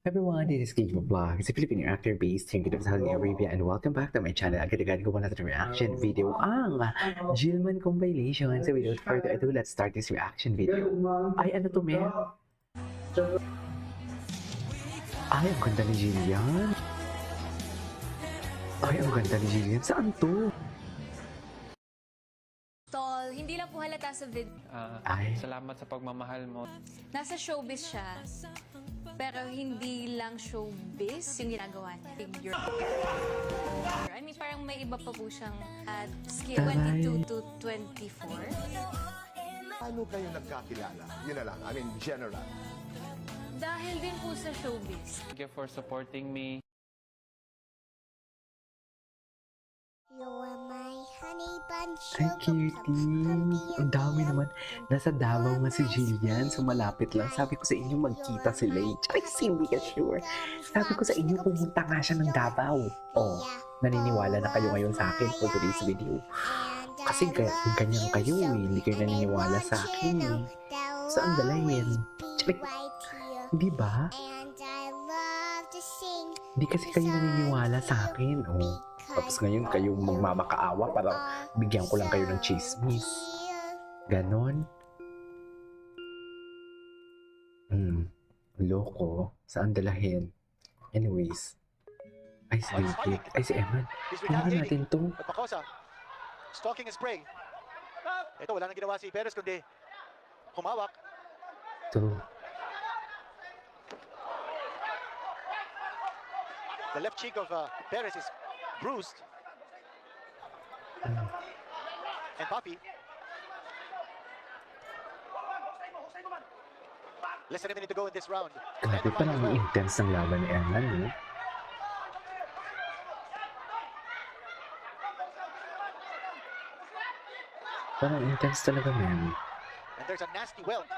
Everyone, this is Gigmo Vlog. It's a Filipino actor based here in Saudi Arabia and welcome back to my channel. Agad-agad ko na sa reaction video ang Gilman compilation. So without further ado, let's start this reaction video. Ay, ano to, Mel? Ay, ang ganda ni Jillian. Ay, ang ganda ni Jillian. Saan to? Tol, hindi lang po halata sa video. Ay. Salamat sa pagmamahal mo. Nasa showbiz siya, pero hindi lang showbiz yung ginagawa niya. Figure. I mean, parang may iba pa po siyang skill 22 to 24. Paano kayo nagkakilala? Yun na lang, I mean, general. Dahil din po sa showbiz. Thank you for supporting me. You're my honey bun Ay, sugar cutie. Ang dami naman. Nasa Davao nga si Jillian. So malapit lang. Sabi ko sa inyo, magkita sila eh. Tsaka hindi ka sure. Sabi ko sa inyo, pumunta nga siya ng Davao. Oh, naniniwala na kayo ngayon sa akin for today's video. Kasi ganyan kayo eh. Hindi kayo naniniwala sa akin eh. Saan dalahin? Tsaka, di ba? Hindi kasi kayo naniniwala sa akin. Oh. Tapos ngayon kayong magmamakaawa para bigyan ko lang kayo ng chismis. Ganon. Loko. Saan dalahin? Anyways. Ay, si David. Ay, si Eman. Tingnan natin to. At Makosa, stalking and spraying. Ito, wala nang ginawa si Perez kundi humawak. To. The left cheek of Perez is bruised. And Papi. Less than a minute to go in this round. Grabe, parang intense ng laban ni Eman, eh. Parang intense talaga, man. And there's a nasty welt.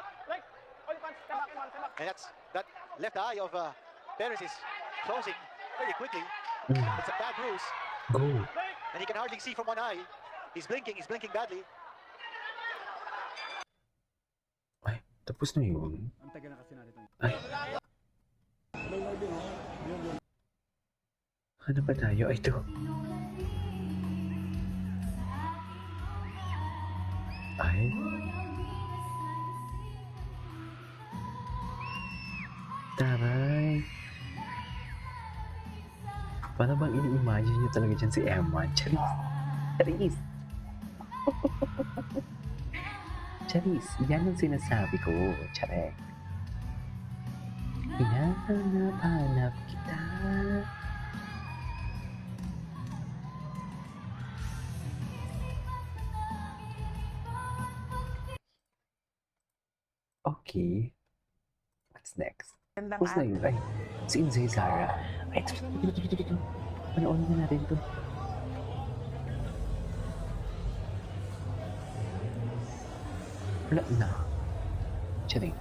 And that left eye of Perez is closing very quickly. It's a bad bruise. Go. And he can hardly see from one eye. He's blinking badly. Ay, tapos na yun. Ay. Ano ba tayo? Ay, ito. Ay. Taray. Paano bang ini-imagine nyo talaga dyan si Emma? Charis. Charis. Charis. Yan ang sinasabi ko. Charek. Hinahanap-hanap kita. Okay. What's next? Who's na yun? Ay, si Inzay Zara. Ay, ito. Panoorin na natin ito. Wala na. Charing.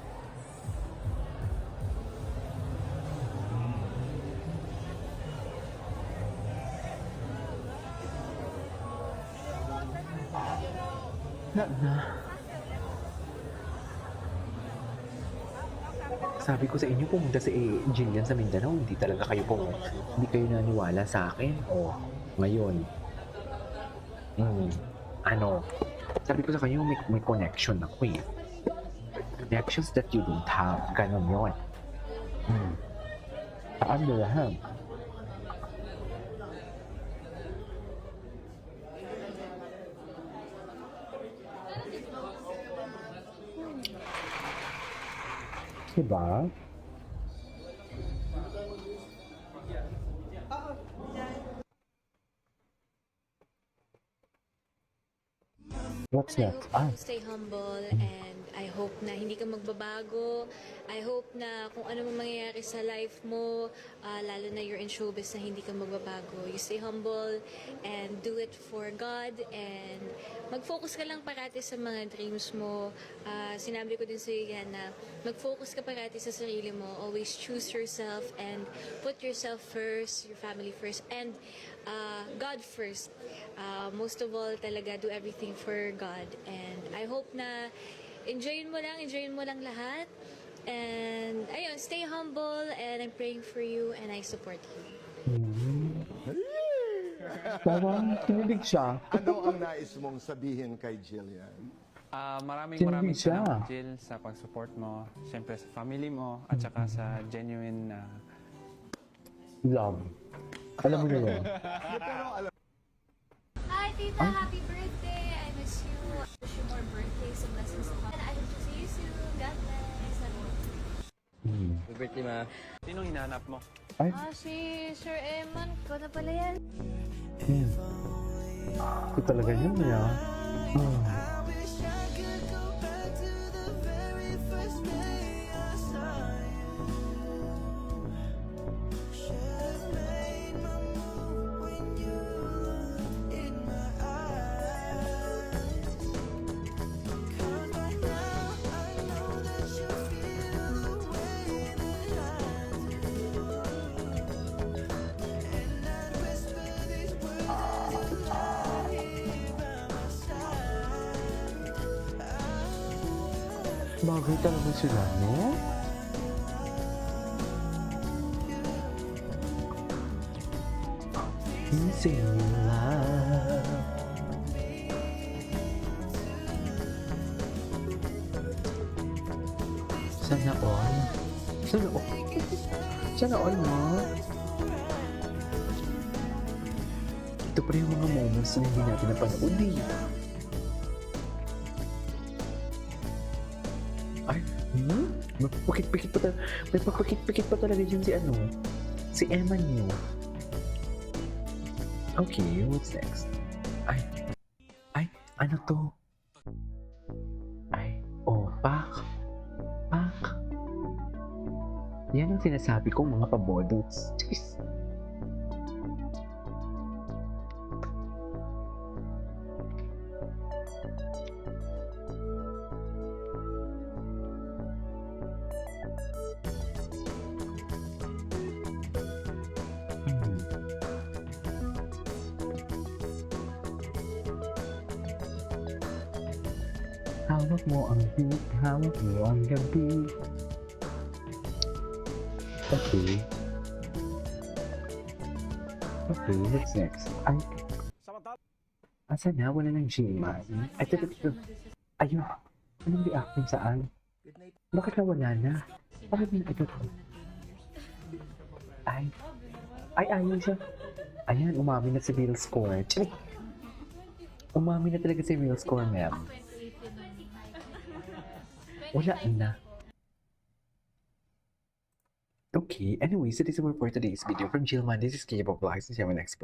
Wala na. Sabi ko sa inyo, pumunta si Jillian sa Mindanao, hindi talaga kayo hindi kayo naniwala sa akin. O, ngayon. Ano? Sabi ko sa kayo, may connection ako eh. Connections that you don't have. Ganon yun. Saan na lahat? Diba? What's next? I hope you stay humble and I hope na hindi ka magbabago. I hope na kung ano man mangyayari sa life mo, lalo na you're in showbiz na hindi ka magbabago. You stay humble and do it for God and mag-focus ka lang parati sa mga dreams mo. Sinabi ko din sa iyo yan na mag-focus ka parati sa sarili mo. Always choose yourself and put yourself first, your family first, and God first. Most of all, talaga do everything for God. And I hope na enjoyin mo lang lahat. And ayun, stay humble and I'm praying for you and I support you. Parang kinilig siya. Ano ang nais mong sabihin kay Jillian? Maraming Kinilig siya. salamat, Jill, sa pag-support mo. Siyempre sa family mo at saka sa genuine na Love. Alam mo na yun. Hi, Tita. Happy birthday. I miss you. Wish you more birthdays and blessings to come. And I hope to see you soon. God bless. Birthday, ma. Sinong hinahanap mo? Si Sir Eman. Ikaw na pala yan. Ito talaga yun, ya. Bagay talaga sila, no? Easy love. Sana all. Sana all. Sana all, no? Ito pa rin yung mga moments na hindi natin napanood, eh. Ay, may papakit-pikit pa talaga yun si ano, si Emma New. Okay, what's next? Ay, ano to? Ay, pak. Yan ang sinasabi kong mga pabodots. Jeez. Hawak mo ang beat, hawak mo ang gabi. Okay, what's next? Ay, asa na? Wala ng G-Man. Ay, ito. Ayun. Anong reaction saan? Bakit nawala na? Bakit na ito? Ay, ayun siya. Ayan, umami na si real score. Chinik! Umami na talaga si real score, ma'am. Wala na. Okay, anyways, that is it for today's video from Jill Man. This is K-Pop Vlogs. See you in my next vlog.